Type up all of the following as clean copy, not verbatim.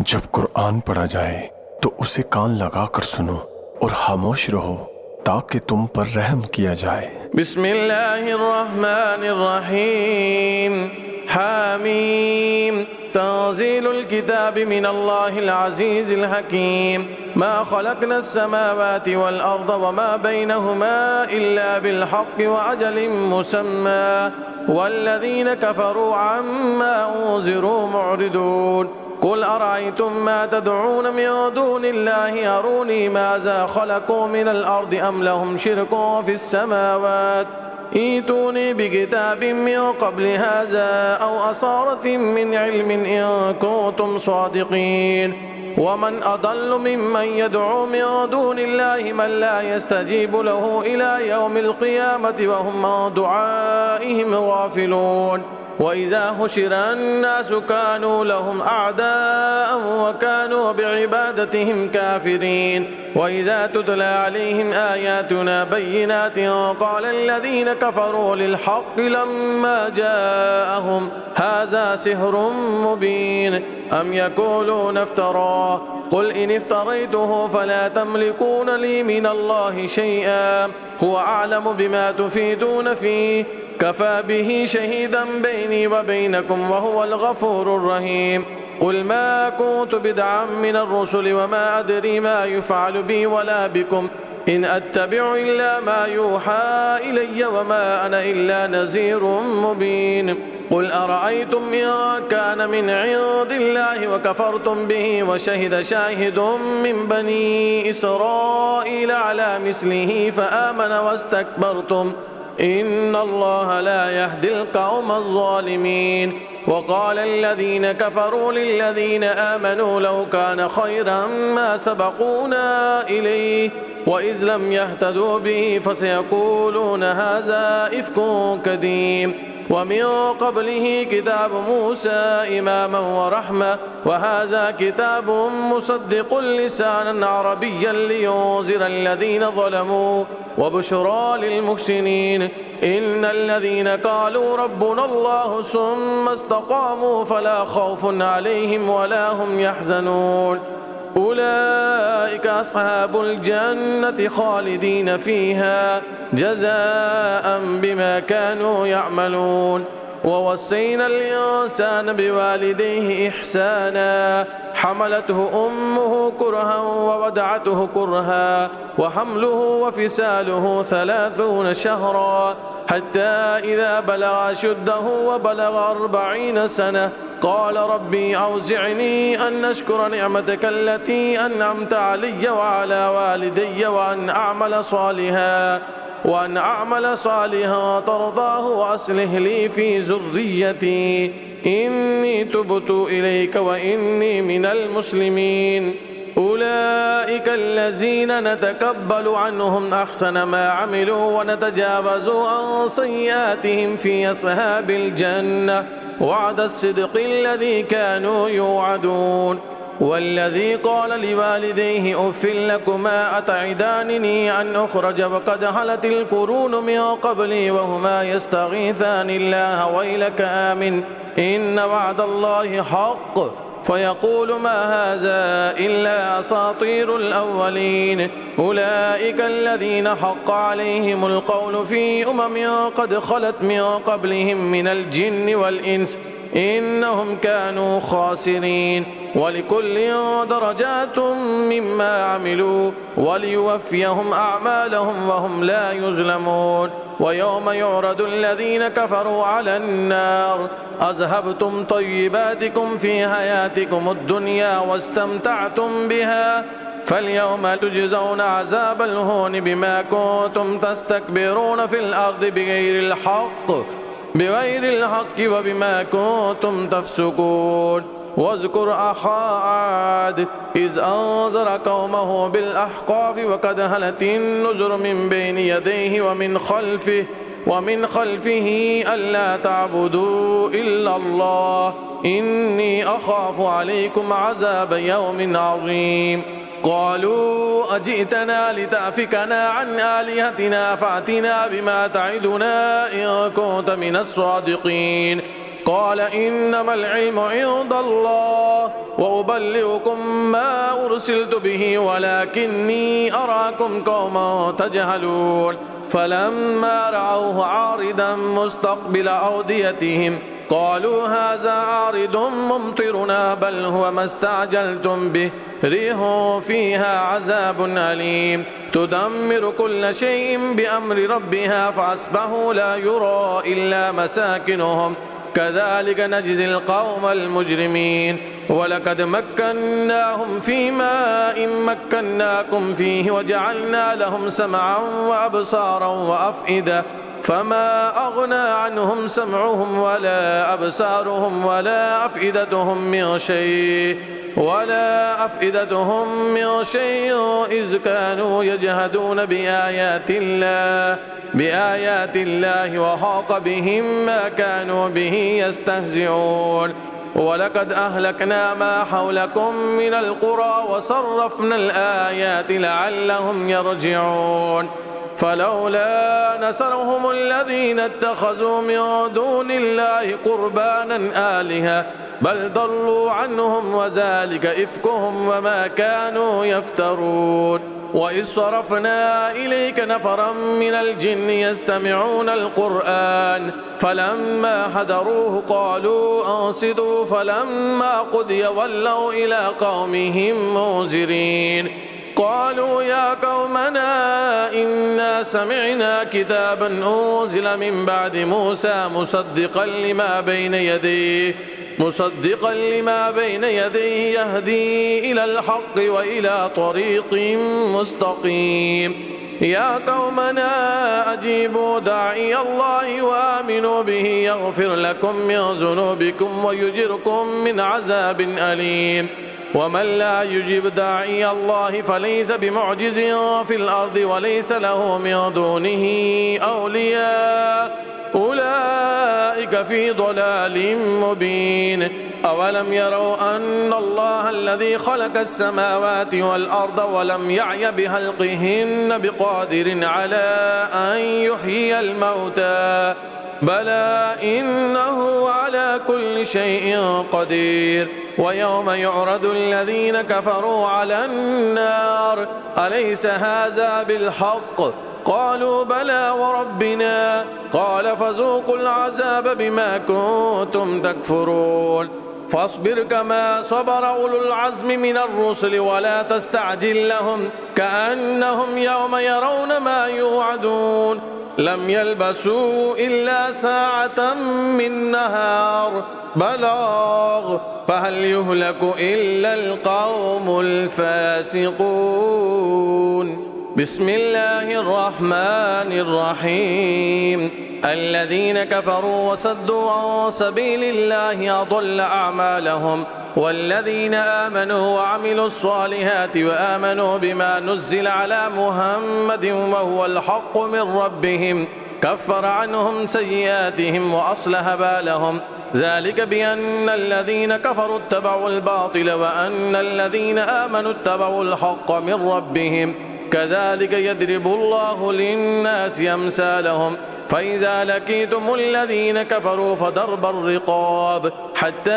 जब कुरान पढ़ा जाए तो उसे कान लगा कर सुनो और खामोश रहो ताकि तुम पर रहम किया जाए। बिस्मिल्लाहिर्रहमानिर्रहीम। हामीम तंज़ीलुल किताबि मिनल्लाहिल अज़ीज़िल हकीम। मा खलक़नस समावाति वल अर्ज़ वमा बैनहुमा इल्ला बिल हक़्क़ि व अजलिम मुसम्मा वल्लज़ीन कफ़रू अम्मा उन्ज़िरू मुअरिदून। कुल अरायतुम मा तदऊन मिन दूनिल्लाहि अरूनी माज़ा खलक़ू मिनल अर्ज़ि अम लहुम शिरकुन फ़िस समावात ईतूनी बिकिताबिम मिन क़ब्लि हाज़ा औ असारतिम मिन इल्मिन इन कुन्तुम सादिक़ीन। वमन अदल्लु मिम्मन यदअू मिन दूनिल्लाहि मन ला यस्तजीबु लहु इला यौमिल क़ियामति व हुम अन दुआइहिम गाफ़िलून। वइज़ा हुशिरा अन्नासु कानू लहुम अअदाअ व कानू बिइबादतिहिम काफ़िरीन। वइज़ा तुतला अलैहिम आयातुना बय्यिनातिन क़ाल अल्लज़ीन कफ़रू लिल्हक़्क़ि लम्मा जाअहुम हाज़ा सिह्रुम मुबीन। अम यक़ूलून इफ़्तराह क़ुल इन इफ़्तरैतुहु फ़ला तमलिकून ली मिनल्लाहि शैअन हुव अअलमु बिमा तुफ़ीदून फ़ीह कफ़ा बिही शहीदन बैनी व बैनकुम वहुवल गफ़ूरुर रहीम। क़ुल मा कुन्तु बिदअन मिनर रुसुलि वमा अदरी मा युफ़अलु बी वला बिकुम इन अत्तबिअु इल्ला मा यूहा इलय्य वमा अना इल्ला नज़ीरुम मुबीन। क़ुल अरअयतुम इन कान मिन इंदिल्लाहि व कफ़रतुम बिही व शहिद शाहिदुम मिन बनी इसराईल अला मिस्लिही फ़आमन वस्तकबरतुम इन्नल्लाह ला यहदिल क़ौमज़ ज़ालिमीन। वक़ाल अल्लज़ीन कफ़रू लिल्लज़ीन आमनू लौ कान ख़ैरन मा सबक़ूना इलैहि व इज़ लम यहतदू बिही फसयक़ूलून हाज़ा इफ़्कुन क़दीम व मिन क़ब्लिही किताब मूसा इमामन व रहमह व हाज़ा किताबुन मुसद्दिक़ुन लिसानन अरबिय्यन लियुनज़िरा अल्लज़ीन ज़लमू व बुशरा लिलमुहसिनीन। इन्नल्लज़ीन क़ालू रब्बुना अल्लाहु सुम्मा इस्तक़ामू फ़ला ख़ौफ़ुन अलैहिम वला हुम यहज़नून। उलाइक अस्हाबुल जन्नति ख़ालिदीन फ़ीहा जज़ाअन बिमा कानू यअमलून। ववस्सैना الإنسان بوالديه إحسانا حملته أمه كرها ووضعته كرها وحمله وفصاله 30 شهرا حتى إذا بلغ أشده وبلغ 40 سنة قال ربي أوزعني أن أشكر نعمتك التي أنعمت علي وعلى والدي وأن أعمل صالحا ترضاه وأصلح لي في ذريتي إني تبت إليك وإني من المسلمين. أولئك الذين نتقبل عنهم أحسن ما عملوا ونتجاوز عن سيئاتهم في أصحاب الجنة وعد الصدق الذي كانوا يوعدون. والذي قال لوالديه أف لكما أتعدانني أن أخرج وقد خلت القرون من قبلي وهما يستغيثان الله ويلك آمن إن وعد الله حق فيقول ما هذا إلا أساطير الأولين. أولئك الذين حق عليهم القول في قد خلت من قبلهم من الجن والإنس إنهم كانوا خاسرين. ولكل درجات مما عملوا وليوفيهم أعمالهم وهم لا يظلمون. ويوم يعرض الذين كفروا على النار أذهبتم طيباتكم في حياتكم الدنيا واستمتعتم بها فاليوم تجزون عذاب الهون بما كنتم تستكبرون في الأرض بغير الحق وبما كنتم تفسقون. واذكر أخا عاد إذ أنذر قومه بالأحقاف وقد هلت النذر من بين يديه ومن خلفه ألا تعبدوا إلا الله إني أخاف عليكم عذاب يوم عظيم. قالوا أجئتنا لتأفكنا عن آلهتنا فأتنا بما تعدنا إن كنت من الصادقين. قال إنما العلم عند الله وأبلغكم ما أرسلت به ولكني أراكم قوما تجهلون فلما رأوه عارضا مستقبل أوديتهم قالوا هذا عارض ممطرنا بل هو ما استعجلتم به ريح فيها عذاب أليم تدمر كل شيء بأمر ربها فأصبحوا لا يرى إلا مساكنهم كذلك نجزي القوم المجرمين ولقد مكناهم في ماء مكناكم فيه وجعلنا لهم سمعا وأبصارا وأفئدة فما أغنى عنهم سمعهم ولا أبصارهم ولا أفئدتهم من شيء إذ كانوا يجهدون بآيات الله وحاق بهم ما كانوا به يستهزئون ولقد أهلكنا ما حولكم من القرى وصرفنا الآيات لعلهم يرجعون فلولا نصرهم الذين اتخذوا من دون الله قربانا آلهة بل ضلوا عنهم وذلك إفكهم وما كانوا يفترون وإذ صرفنا إليك نفرا من الجن يستمعون القرآن فلما حضروه قالوا أنصتوا فلما قضي ولوا إلى قومهم منذرين قالوا يا قومنا إنا سمعنا كتابا أنزل من بعد موسى مصدقا لما بين يديه يهدي إلى الحق وإلى طريق مستقيم يا قومنا أجيبوا داعي الله وآمنوا به يغفر لكم من ذنوبكم ويجركم من عذاب أليم ومن لا يجيب داعي الله فليس بمعجز في الأرض وليس له من دونه أولياء أولئك في ضلال مبين أولم يروا أن الله الذي خلق السماوات والأرض ولم يعي بخلقهن بقادر على أن يحيي الموتى بلى إنه على كل شيء قدير ويوم يعرض الذين كفروا على النار أليس هذا بالحق قالوا بلى وربنا قال فذوقوا العذاب بما كنتم تكفرون فاصبر كما صبر أولو العزم من الرسل ولا تستعجل لهم كأنهم يوم يرون ما يوعدون لم يلبسوا إلا ساعة من نهار بلاغ فهل يهلك إلا القوم الفاسقون بسم الله الرحمن الرحيم الذين كفروا وصدوا عن سبيل الله أضل أعمالهم والذين آمنوا وعملوا الصالحات وآمنوا بما نزل على محمد وهو الحق من ربهم كفر عنهم سيئاتهم وأصلح بالهم ذلك بأن الذين كفروا اتبعوا الباطل وأن الذين آمنوا اتبعوا الحق من ربهم كذلك يضرب الله للناس أمثالهم فإذا لقيتم الذين كفروا فضرب الرقاب حتى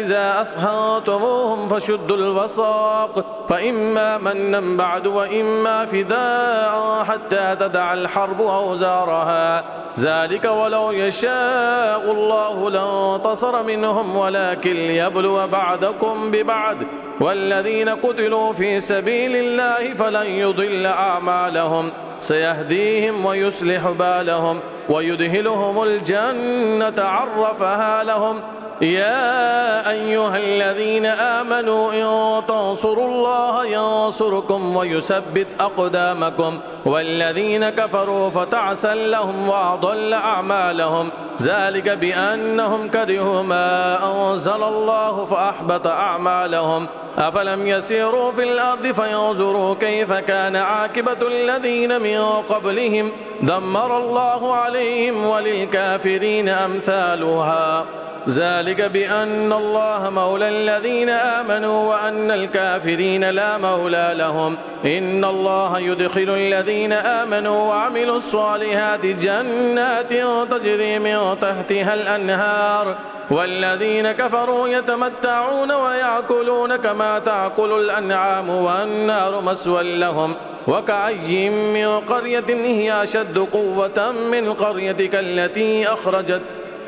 إذا أسخنتموهم فشدوا الوثاق فإما منا بعد وإما فداء حتى تدع الحرب أوزارها ذلك ولو يشاء الله لانتصر منهم ولكن ليبلو بعضكم ببعض والذين قتلوا في سبيل الله فلن يضل أعمالهم سيهديهم ويصلح بالهم ويدخلهم الجنة عرفها لهم يا أيها الذين آمنوا إن تنصروا الله ينصركم ويثبت أقدامكم والذين كفروا فتعسا لهم وأضل أعمالهم ذلك بأنهم كرهوا ما أنزل الله فأحبط أعمالهم أفلم يسيروا في الأرض فينظروا كيف كان عاقبة الذين من قبلهم دمر الله عليهم وللكافرين أمثالها ذلك بأن الله مولى الذين آمنوا وأن الكافرين لا مولى لهم. إن الله يدخل الذين آمنوا وعملوا الصالحات جنات تجري من تحتها الأنهار، والذين كفروا يتمتعون ويأكلون كما تأكل الأنعام والنار مسوى لهم. وكأي من قرية هي أشد قوة من قريتك التي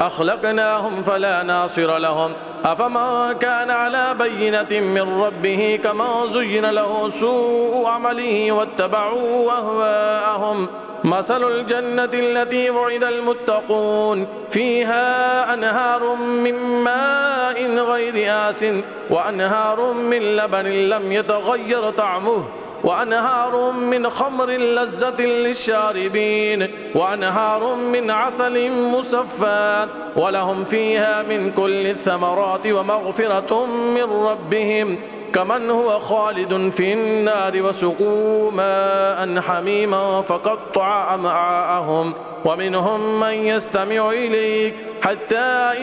أخلقناهم فلا ناصر لهم. أفمن كان على بينة من ربه كمن زين له سوء عمله واتبعوا أهواءهم. مثل الجنة التي وعد المتقون فيها أنهار من ماء غير آسٍ وأنهار من لبن لم يتغير طعمه وأنهار من خمر لذة للشاربين وأنهار من عسل مصفى ولهم فيها من كل الثمرات ومغفرة من ربهم كمن هو خالد في النار وسقوا ماء حميما فقطع أمعاءهم. ومنهم من يستمع إليك حتى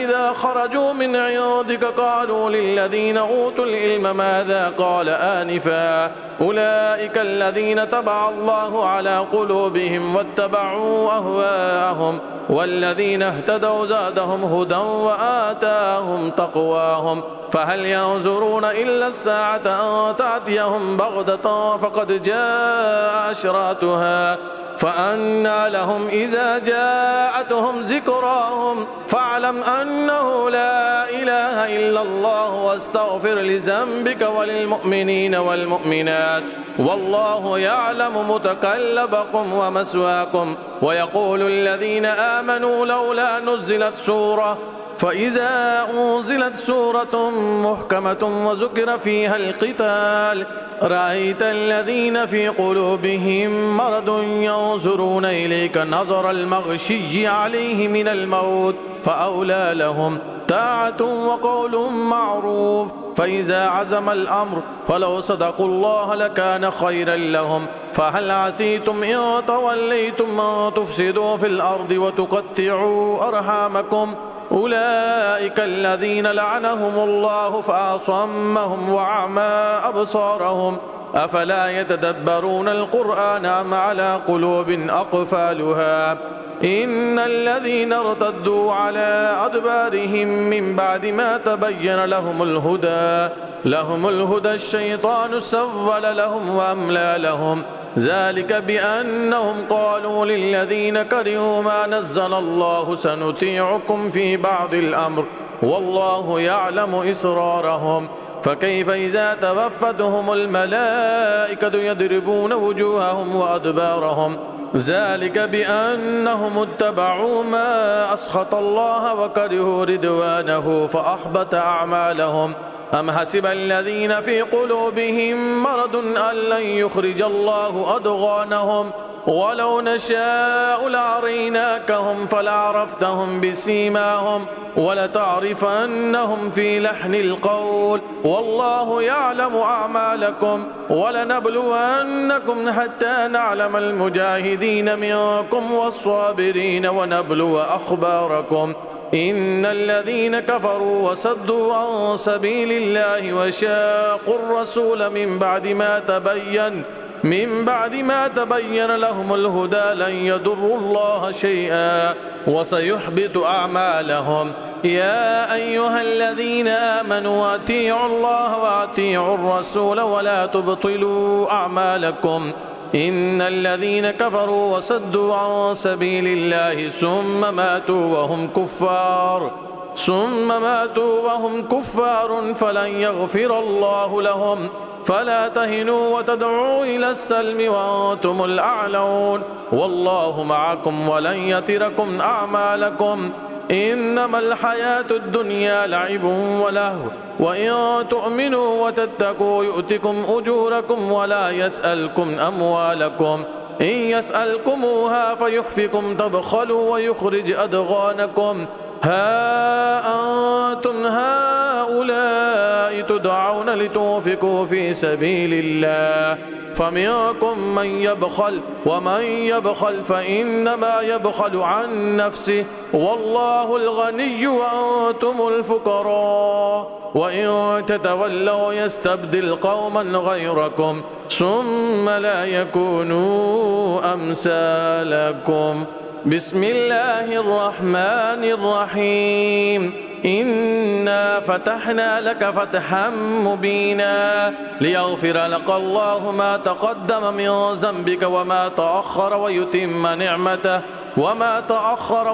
إذا خرجوا من عندك قالوا للذين أوتوا العلم ماذا قال آنفا أولئك الذين طبع الله على قلوبهم واتبعوا أهواءهم والذين اهتدوا زادهم هدى وآتاهم تقواهم. فهل ينظرون إلا الساعة أن تأتيهم بغتة فقد جاء أشراطها فأنى لهم إذا جاءتهم ذكراهم فاعلم أنه لا إله إلا الله واستغفر لذنبك وللمؤمنين والمؤمنات والله يعلم متقلبكم ومثواكم. ويقول الذين آمنوا لولا نزلت سورة فإذا أنزلت سورة محكمة وذكر فيها القتال رأيت الذين في قلوبهم مرض ينظرون إليك نظر المغشي عليه من الموت فأولى لهم طاعة وقول معروف. فإذا عزم الأمر فلو صدقوا الله لكان خيرا لهم. فهل عسيتم إن توليتم أن تفسدوا في الأرض وتقطعوا أرحامكم أولئك الذين لعنهم الله فأصمهم وأعمى أبصارهم أفلا يتدبرون القرآن أم على قلوب أقفالها. إن الذين ارتدوا على أدبارهم من بعد ما تبين لهم الهدى الشيطان سول لهم وأملى لهم. ذلك بأنهم قالوا للذين كرهوا ما نزل الله سنطيعكم في بعض الأمر والله يعلم إسرارهم. فكيف إذا توفتهم الملائكة يضربون وجوههم وأدبارهم ذلك بأنهم اتبعوا ما أسخط الله وكرهوا رضوانه فأحبط أعمالهم. أم حسب الذين في قلوبهم مرض أن لن يخرج الله أضغانهم ولو نشاء لأريناكهم فلعرفتهم بسيماهم ولتعرفنهم في لحن القول والله يعلم أعمالكم ولنبلونكم حتى نعلم المجاهدين منكم والصابرين ونبلو أخباركم. إن الذين كفروا وصدوا عن سبيل الله وشاقوا الرسول من بعد ما تبين لهم الهدى لن يضروا الله شيئا وسيحبط أعمالهم. يا أيها الذين آمنوا أطيعوا الله وأطيعوا الرسول ولا تبطلوا أعمالكم. إن الذين كفروا وصدوا عن سبيل الله ثم ماتوا وهم كفار فلن يغفر الله لهم. فلا تهنوا وتدعوا إلى السلم وأنتم الأعلون والله معكم ولن يتركم أعمالكم. إنما الحياة الدنيا لعب ولهو وإن تؤمنوا وتتقوا يؤتكم أجوركم ولا يسألكم أموالكم. إن يسألكموها فيخفكم تبخلوا ويخرج أضغانكم. ها أنتم هؤلاء تدعون لتنفقوا في سبيل الله فمنكم من يبخل ومن يبخل فإنما يبخل عن نفسه والله الغني وأنتم الفقراء وإن تتولوا يستبدل قوما غيركم ثم لا يكونوا أمثالكم. بسم الله الرحمن الرحيم. إنا فتحنا لك فتحا مبينا ليغفر لك الله ما تقدم من ذنبك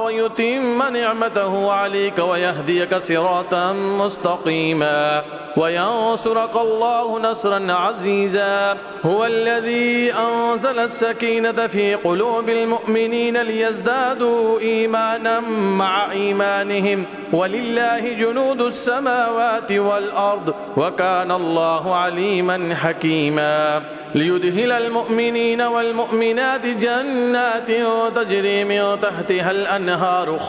ويتم نعمته عليك ويهديك صراطا مستقيما وينصرك الله نصرا عزيزا. هو الذي أنزل السكينة في قلوب المؤمنين ليزدادوا إيمانا مع إيمانهم ولله جنود السماوات والأرض وكان الله عليما حكيما. ليدخل المؤمنين والمؤمنات جنات تجري من تحتها الأنهار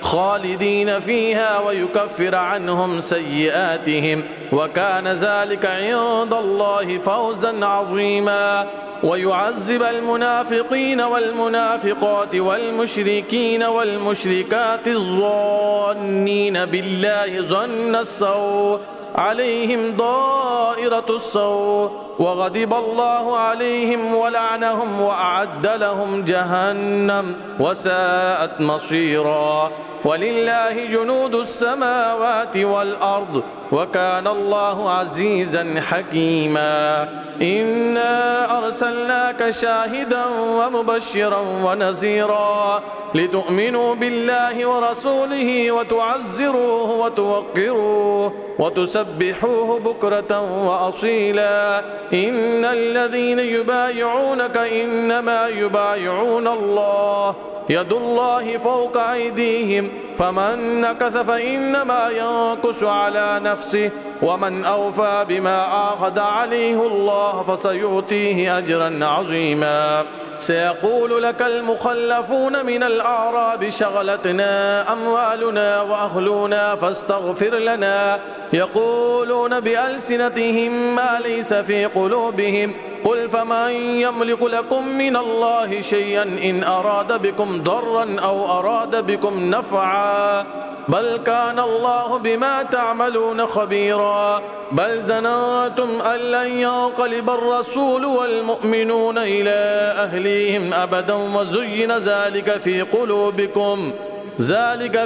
خالدين فيها ويكفر عنهم سيئاتهم وكان ذلك عند الله فوزا عظيما. ويعذب المنافقين والمنافقات والمشركين والمشركات الظانين بالله ظن السوء عليهم دائرة السوء وغضب الله عليهم ولعنهم وأعد لهم جهنم وساءت مصيرا. ولله جنود السماوات والأرض وكان الله عزيزا حكيما. إنا أرسلناك شاهدا ومبشرا ونذيرا لتؤمنوا بالله ورسوله وتعزروه وتوقروه وتسبحوه بكرة وأصيلا. إن الذين يبايعونك إنما يبايعون الله يد الله فوق أيديهم فمن نكث فإنما ينكث على نفسه ومن أوفى بما عاهد عليه الله فسيؤتيه أجرا عظيما. سيقول لك المخلفون من الأعراب شغلتنا أموالنا وأهلنا فاستغفر لنا يقولون بألسنتهم ما ليس في قلوبهم قل فمن يملك لكم من الله شيئا إن أراد بكم ضرا أو أراد بكم نفعا بل كان الله بما تعملون خبيرا. بل ظننتم أن لن ينقلب الرسول والمؤمنون إلى أهليهم أبدا وزين ذلك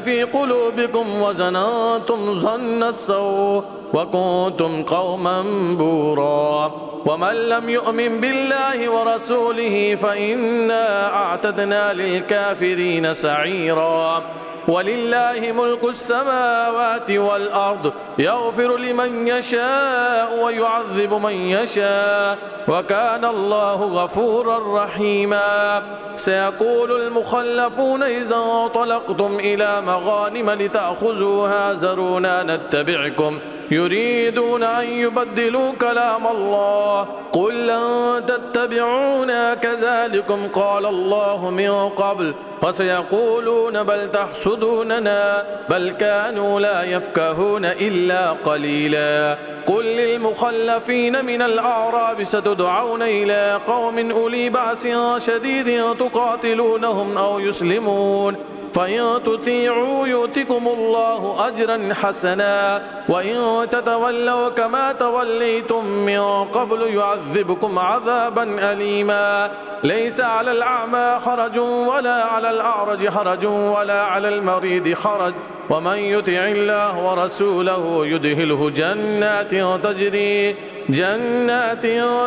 في قلوبكم وظننتم ظن السوء وكنتم قوما بورا. ومن لم يؤمن بالله ورسوله فإنا أعتدنا للكافرين سعيرا. ولله ملك السماوات والأرض يغفر لمن يشاء ويعذب من يشاء وكان الله غفورا رحيما. سيقول المخلفون إذا انطلقتم إلى مغانم لتأخذوها ذرونا نتبعكم يريدون أن يبدلوا كلام الله قل لن تتبعونا كذلكم قال الله من قبل فسيقولون بل تحسدوننا بل كانوا لا يفقهون إلا قليلا. قل للمخلفين من الأعراب ستدعون إلى قوم أولي بأس شديد تقاتلونهم أو يسلمون فإن تطيعوا يؤتكم الله أجرا حسنا وإن تتولوا كما توليتم من قبل يعذبكم عذابا أليما. ليس على الأعمى حرج ولا على الأعرج حرج ولا على المريض حرج ومن يطع الله ورسوله يدخله جنات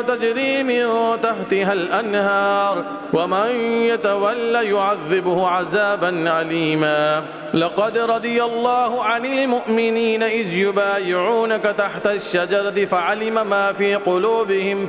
تجري من تحتها الأنهار ومن يتولى يعذبه عذابا أليما. لقد رضي الله عن المؤمنين إذ يبايعونك تحت الشجرة فعلم ما في قلوبهم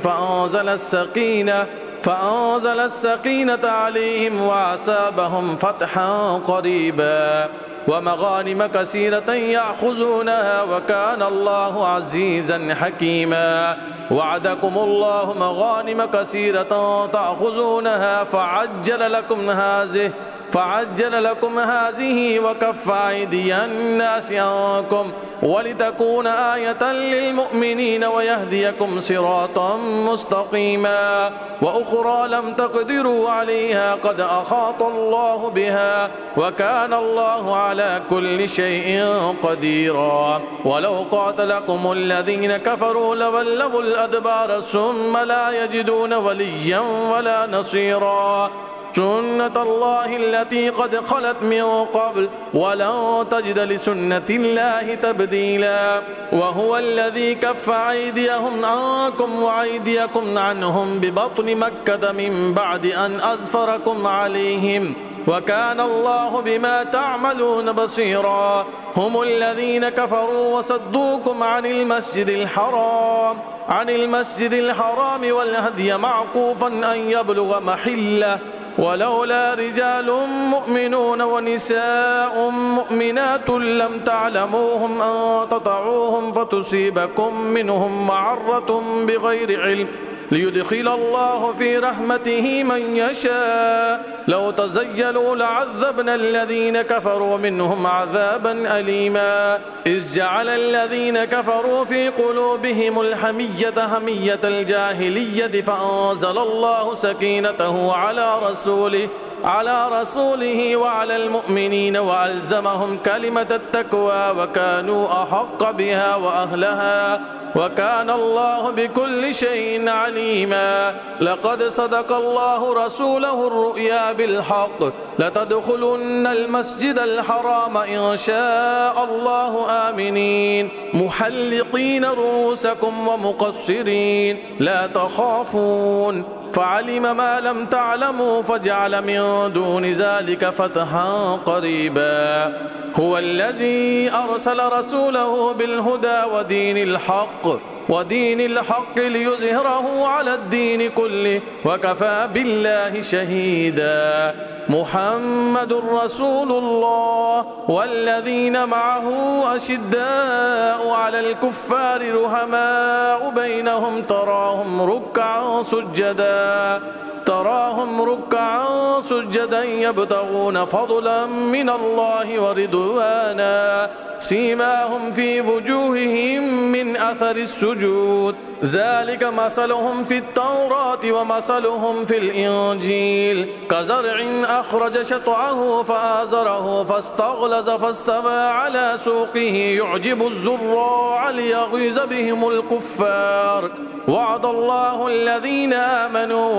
فأنزل السكينة عليهم وأصابهم فتحا قريبا ومغانم كثيرة يأخذونها وكان الله عزيزا حكيما. وعدكم الله مغانم كثيرة تأخذونها فعجل لكم هذه فعجل لكم هذه وكف أيدي الناس عنكم ولتكون آية للمؤمنين ويهديكم صراطا مستقيما وأخرى لم تقدروا عليها قد أحاط الله بها وكان الله على كل شيء قديرا ولو قاتلكم الذين كفروا لولوا الأدبار ثم لا يجدون وليا ولا نصيرا سنة الله التي قد خلت من قبل ولن تجد لسنة الله تبديلا وهو الذي كف أيديهم عنكم وأيديكم عنهم ببطن مكة من بعد أن أظفركم عليهم وكان الله بما تعملون بصيرا هم الذين كفروا وصدوكم عن المسجد الحرام والهدي معكوفا أن يبلغ محله ولولا رجال مؤمنون ونساء مؤمنات لم تعلموهم أن تطعوهم فتصيبكم منهم معرة بغير علم ليدخل الله في رحمته من يشاء لو تزيلوا لعذبنا الذين كفروا منهم عذابا أليما إذ جعل الذين كفروا في قلوبهم الحمية همية الجاهلية فأنزل الله سكينته على رسوله وعلى المؤمنين وألزمهم كلمة التقوى وكانوا أحق بها وأهلها وكان الله بكل شيء عليما لقد صدق الله رسوله الرؤيا بالحق لتدخلن المسجد الحرام إن شاء الله آمنين محلقين رؤوسكم ومقصرين لا تخافون فعلم ما لم تعلموا فجعل من دون ذلك فتحا قريبا هو الذي أرسل رسوله بالهدى ودين الحق ليظهره على الدين كله وكفى بالله شهيدا محمد رسول الله والذين معه أشداء على الكفار رحماء بينهم تراهم ركعا سجدا يبتغون فضلا من الله ورضوانا سيماهم في وجوههم من أثر السجود ذلك مثلهم في التوراة ومثلهم في الإنجيل كزرع أخرج شطعه فآزره فاستغلظ فاستوى على سوقه يعجب الزراع ليغيظ بهم الكفار وعد الله الذين آمنوا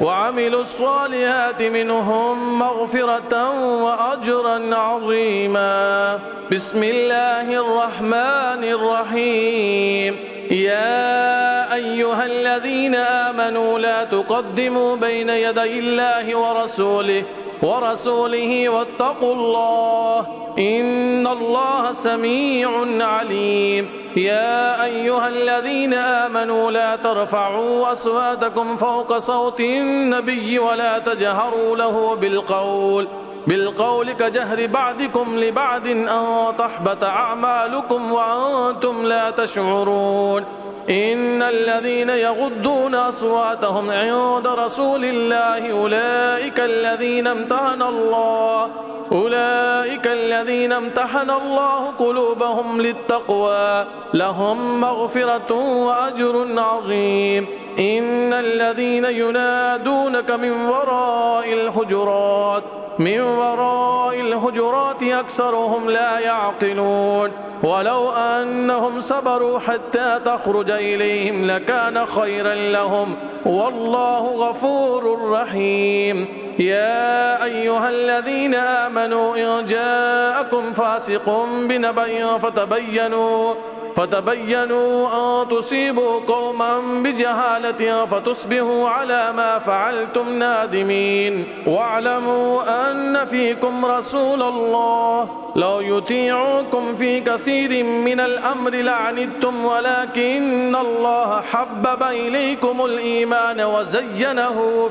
وعملوا الصالحات منهم مغفرة وأجرا عظيما بسم الله الرحمن الرحيم يا أيها الذين آمنوا لا تقدموا بين يدي الله ورسوله واتقوا الله إن الله سميع عليم يا أيها الذين آمنوا لا ترفعوا أصواتكم فوق صوت النبي ولا تجهروا له بالقول كجهر بعضكم لبعض أن تحبط أعمالكم وأنتم لا تشعرون إن الذين يغضون أصواتهم عند رسول الله أولئك الذين امتحن الله قلوبهم للتقوى لهم مغفرة وأجر عظيم إن الذين ينادونك من وراء الحجرات أكثرهم لا يعقلون ولو أنهم صبروا حتى تخرج إليهم لكان خيرا لهم والله غفور رحيم يا أيها الذين آمنوا إن جاءكم فاسق بنبأ فتبينوا أن تصيبوا قوما بجهالة فتصبحوا على ما فعلتم نادمين واعلموا أن فيكم رسول الله لو يطيعكم في كثير من الأمر لعنتم ولكن الله حبب إليكم الإيمان وزينه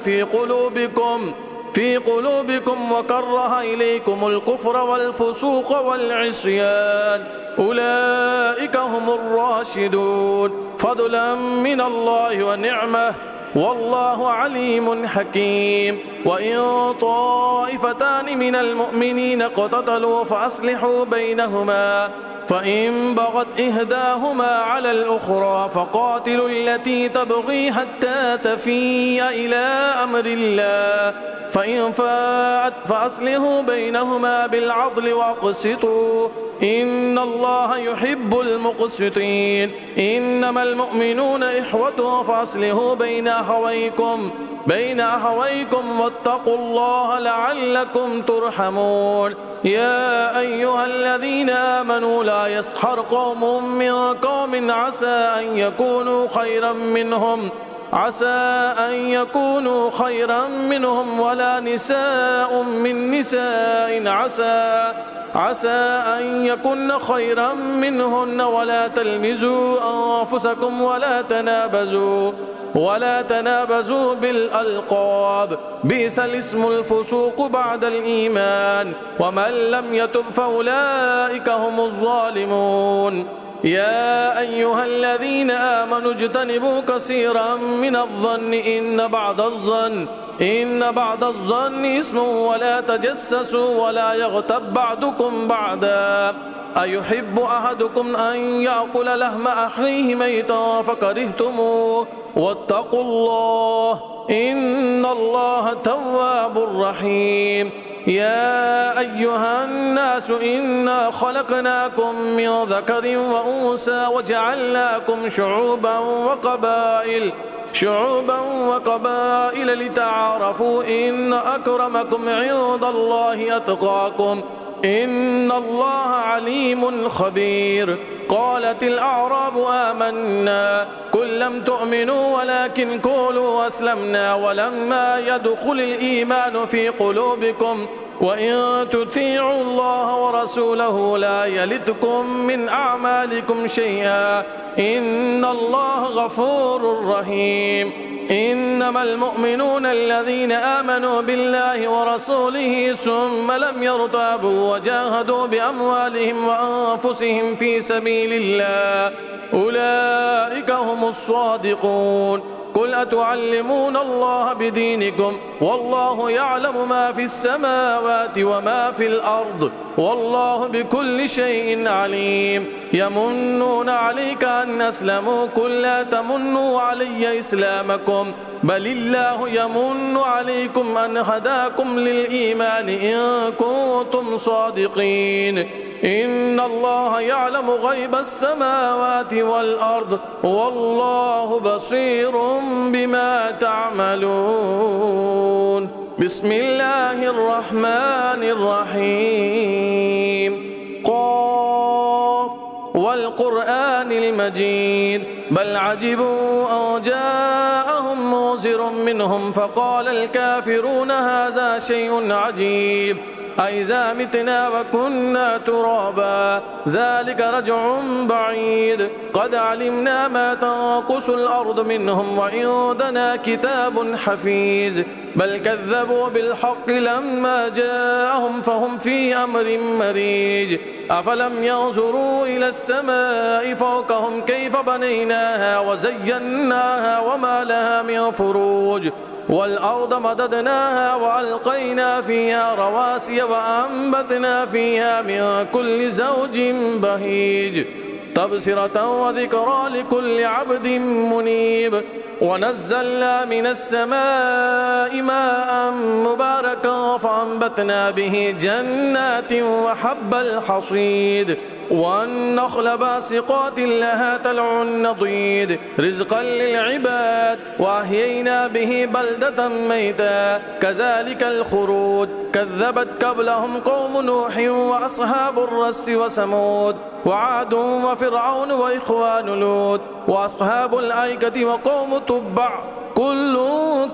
في قلوبكم وكره إليكم الكفر والفسوق والعصيان أولئك هم الراشدون فضلا من الله ونعمة والله عليم حكيم. وإن طائفتان من المؤمنين اقتتلوا فأصلحوا بينهما، فإن بغت إحداهما على الأخرى فقاتلوا التي تبغي حتى تفيء إلى أمر الله، فإن فاءت فأصلحوا بينهما بالعدل وأقسطوا إن الله يحب المقسطين. إنما المؤمنون إخوة فأصلحوا بين أخويكم واتقوا الله لعلكم ترحمون. يا أيها الذين آمنوا لا يسخر قوم من قوم عسى أن يكونوا خيرا منهم ولا نساء من نساء عسى أن يكن خيرا منهن ولا تلمزوا أنفسكم ولا تنابزوا بالألقاب، بئس الاسم الفسوق بعد الإيمان، ومن لم يتب فأولئك هم الظالمون. يا أيها الذين آمنوا اجتنبوا كثيرا من الظن إن بعض الظن اسم، ولا تجسسوا ولا يغتب بعضكم بعضا، أيحب أحدكم أن يأكل لحم أخيه ميتا فكرهتموه، واتقوا الله إن الله تواب رحيم. يا أيها الناس إنا خلقناكم من ذكر وأنثى وجعلناكم شعوبا وقبائل لتعارفوا إن أكرمكم عند الله أتقاكم إن الله عليم خبير. قالت الأعراب آمنا قل لم تؤمنوا ولكن قولوا أسلمنا ولما يدخل الإيمان في قلوبكم وإن تطيعوا الله ورسوله لا يلتكم من أعمالكم شيئا إن الله غفور رحيم. إنما المؤمنون الذين آمنوا بالله ورسوله ثم لم يرتابوا وجاهدوا بأموالهم وأنفسهم في سبيل الله أولئك هم الصادقون. قل أتعلمون الله بدينكم والله يعلم ما في السماوات وما في الأرض والله بكل شيء عليم. يمنون عليك أن أسلموا قل لا تمنوا علي إسلامكم بل الله يمن عليكم أن هداكم للإيمان إن كنتم صادقين. إن الله يعلم غيب السماوات والأرض والله بصير بما تعملون. بسم الله الرحمن الرحيم. قاف والقرآن المجيد بل عجبوا أن جاءهم منذر منهم فقال الكافرون هذا شيء عجيب أإذا متنا وكنا ترابا ذلك رجع بعيد قد علمنا ما تنقص الأرض منهم وعندنا كتاب حفيظ بل كذبوا بالحق لما جاءهم فهم في أمر مريج أفلم ينظروا إلى السماء فوقهم كيف بنيناها وزيناها وما لها من فروج والأرض مددناها وألقينا فيها رواسي وأنبتنا فيها من كل زوج بهيج تبصرة وذكرى لكل عبد منيب. ونزلنا من السماء ماء مباركا فأنبتنا به جنات وحب الحصيد والنخل باسقات لها طلع نضيد رزقا للعباد وأحيينا به بلدة ميتا كذلك الخروج كذبت قبلهم قوم نوح وأصحاب الرس وثمود وعاد وفرعون وإخوان لوط وأصحاب الأيكة وقوم تبع كل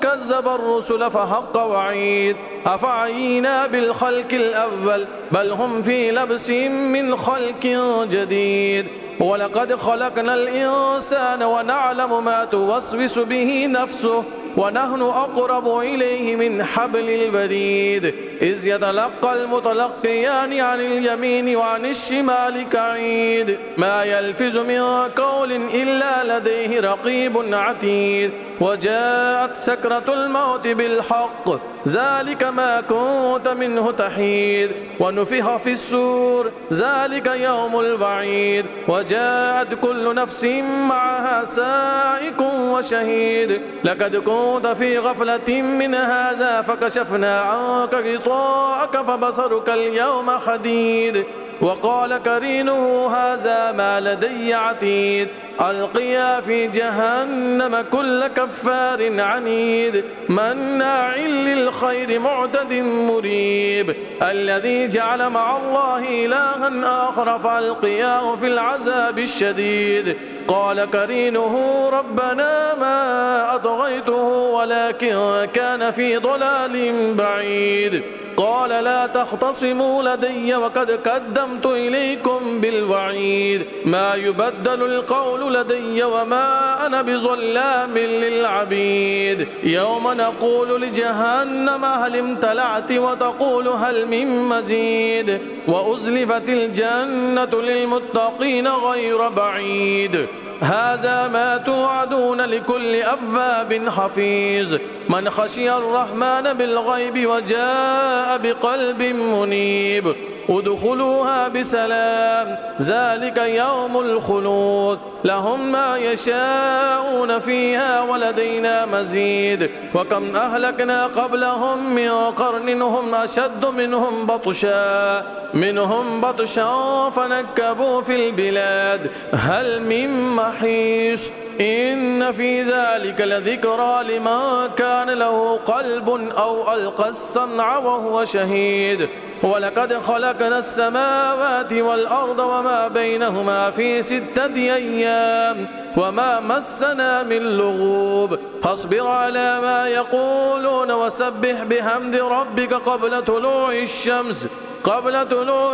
كذب الرسل فحق وعيد أفعينا بالخلق الأول بل هم في لبس من خلق جديد. ولقد خلقنا الإنسان ونعلم ما توسوس به نفسه ونحن أقرب إليه من حبل الوريد إذ يتلقى المتلقيان عن اليمين وعن الشمال كعيد ما يلفظ من قول إلا لديه رقيب عتيد وجاءت سكرة الموت بالحق ذلك ما كنت منه تحيد ونفخ في السور ذلك يوم الوعيد وجاءت كل نفس معها سائق وشهيد لقد كنت في غفلة من هذا فكشفنا عنك غطاءك فبصرك اليوم حديد وقال قرينه هذا ما لدي عتيد ألقيا في جهنم كل كفار عنيد مناع للخير معتد مريب الذي جعل مع الله إلها آخر فألقياه في العذاب الشديد قال قرينه ربنا ما أطغيته ولكن كان في ضلال بعيد قال لا تختصموا لدي وقد قدمت إليكم بالوعيد ما يبدل القول لدي وما أنا بظلام للعبيد يوم نقول لجهنم هل امتلعت وتقول هل من مزيد وأزلفت الجنة للمتقين غير بعيد هذا ما توعدون لكل أواب حفيظ من خشي الرحمن بالغيب وجاء بقلب منيب ادخلوها بسلام ذلك يوم الخلود لهم ما يشاءون فيها ولدينا مزيد وكم أهلكنا قبلهم من قرن هم أشد منهم بطشا فنكبوا في البلاد هل من محيص إن في ذلك لذكرى لمن كان له قلب أو ألقى السمع وهو شهيد ولقد خلقنا السماوات والأرض وما بينهما في 6 أيام وما مسنا من لغوب فاصبر على ما يقولون وسبح بحمد ربك قبل طلوع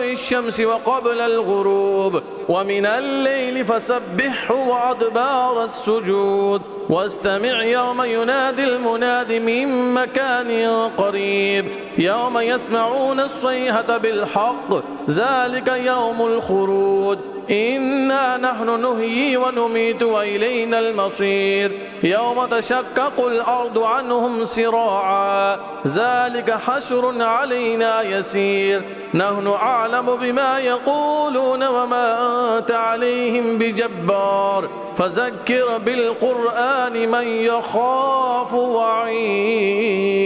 الشمس وقبل الغروب ومن الليل فسبحه وأدبار السجود واستمع يوم ينادي المناد من مكان قريب يوم يسمعون الصيحة بالحق ذلك يوم الخروج إنا نحن نحيي ونميت وإلينا المصير يوم تشقق الأرض عنهم سراعا ذلك حشر علينا يسير نحن أعلم بما يقولون وما أنت عليهم بجبار فذكر بالقرآن من يخاف وعيد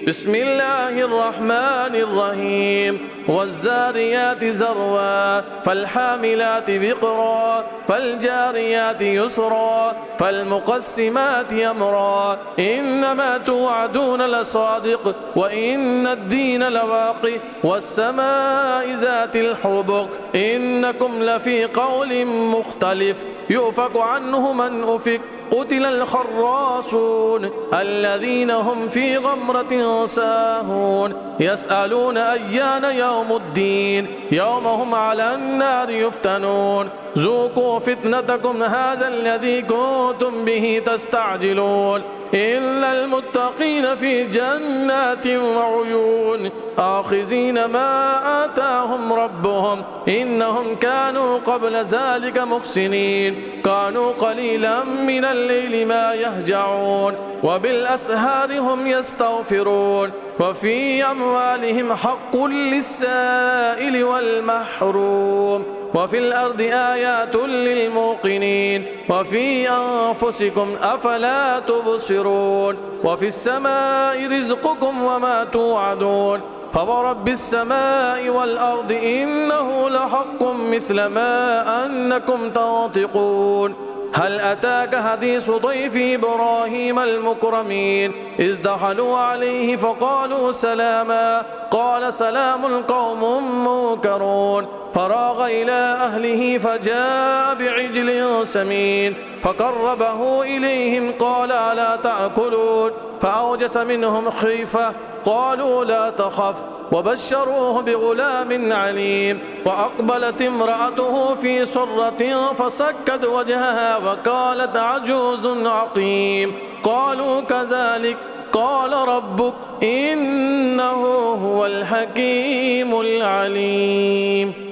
بسم الله الرحمن الرحيم والزاريات ذروا فالحاملات وقرا فالجاريات يسرا فالمقسمات أمرا إنما توعدون لصادق وإن الدين لواقع والسماء ذات الحبق إنكم لفي قول مختلف يؤفك عنه من أفك قتل الخراصون الذين هم في غمرة ساهون يسألون أيان يوم الدين يوم هم على النار يفتنون ذوقوا فتنتكم هذا الذي كنتم به تستعجلون إلا المتقين في جنات وعيون آخذين ما آتاهم ربهم إنهم كانوا قبل ذلك محسنين كانوا قليلا من الليل ما يهجعون وبالأسهار هم يستغفرون وفي أموالهم حق للسائل والمحروم وفي الأرض آيات للموقنين وفي أنفسكم أفلا تبصرون وفي السماء رزقكم وما توعدون فورب السماء والأرض إنه لحق مثل ما أنكم تنطقون هل أتاك حديث ضيف إبراهيم المكرمين إذ دخلوا عليه فقالوا سلاما قال سلام قوم منكرون فراغ إلى أهله فجاء بعجل سمين فقربه إليهم قال ألا تأكلون فأوجس منهم خيفة قالوا لا تخف وبشروه بغلام عليم وأقبلت امرأته في سرة فسكت وجهها وقالت عجوز عقيم قالوا كذلك قال ربك إنه هو الحكيم العليم.